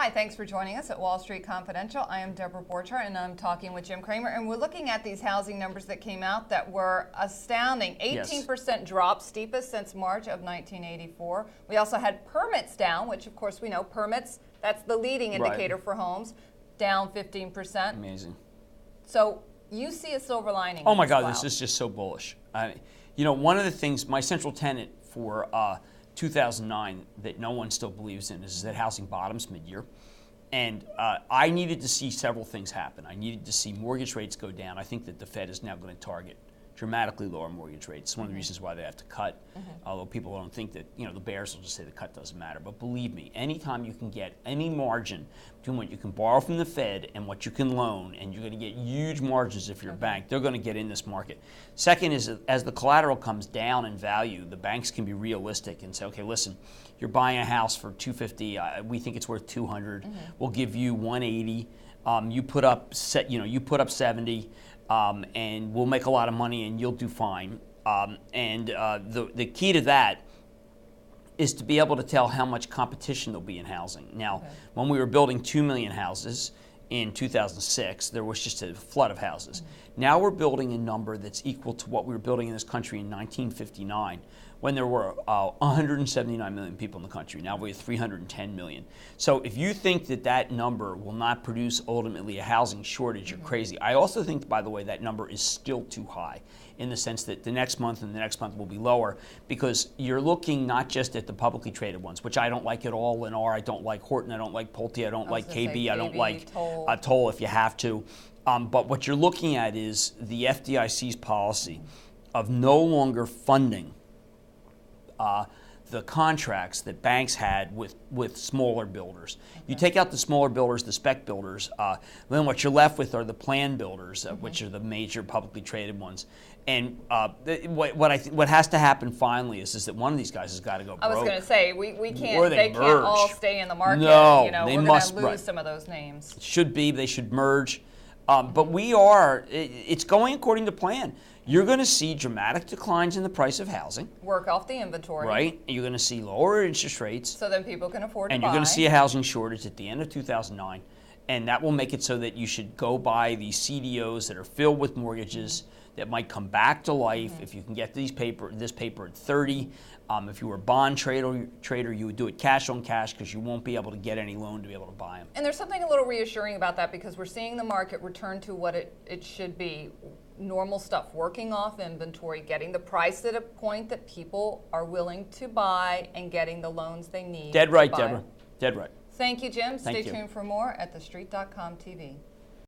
Hi, thanks for joining us at Wall Street Confidential. I am Deborah Borcher, and I'm talking with Jim Cramer, and we're looking at these housing numbers that came out that were astounding. 18% drop, steepest since March of 1984. We also had permits down, which of course we know permits, that's the leading indicator for homes, down 15%. Amazing. So you see a silver lining. Oh my God, this is just so bullish. One of the things, my central tenet for 2009 that no one still believes in is that housing bottoms mid-year. And I needed to see several things happen. I needed to see mortgage rates go down. I think that the Fed is now going to target dramatically lower mortgage rates. It's one of the reasons why they have to cut, although people don't think that, the bears will just say the cut doesn't matter. But believe me, anytime you can get any margin between what you can borrow from the Fed and what you can loan, and you're going to get huge margins if you're a bank, they're going to get in this market. Second is, as the collateral comes down in value, the banks can be realistic and say, okay, listen, you're buying a house for $250, we think it's worth $200, we'll give you $180, you put up 70, and we'll make a lot of money and you'll do fine. The key to that is to be able to tell how much competition there'll be in housing. Now, when we were building 2 million houses in 2006, there was just a flood of houses. Now we're building a number that's equal to what we were building in this country in 1959, when there were 179 million people in the country. Now we have 310 million. So if you think that that number will not produce ultimately a housing shortage, you're crazy. I also think, by the way, that number is still too high, in the sense that the next month and the next month will be lower, because you're looking not just at the publicly traded ones, which I don't like at all. Lennar, I don't like Horton, I don't like Pulte, I don't like KB, I don't like Toll if you have to. But what you're looking at is the FDIC's policy of no longer funding the contracts that banks had with smaller builders. You take out the smaller builders, the spec builders, then what you're left with are the plan builders, which are the major publicly traded ones. And what has to happen finally is that one of these guys has got to go broke. I was going to say, we can't, they can't all stay in the market. No, they we're must going to lose some of those names. They should merge. But it's going according to plan. You're going to see dramatic declines in the price of housing. Work off the inventory. Right. You're going to see lower interest rates. So then people can afford to buy. And you're going to see a housing shortage at the end of 2009. And that will make it so that you should go buy these CDOs that are filled with mortgages that might come back to life if you can get this paper at 30. If you were a bond trader, you would do it cash on cash, because you won't be able to get any loan to be able to buy them. And there's something a little reassuring about that, because we're seeing the market return to what it should be. Normal stuff, working off inventory, getting the price at a point that people are willing to buy, and getting the loans they need. Dead right, Deborah. Dead right. Thank you, Jim. Thank you. Stay tuned for more at thestreet.com TV.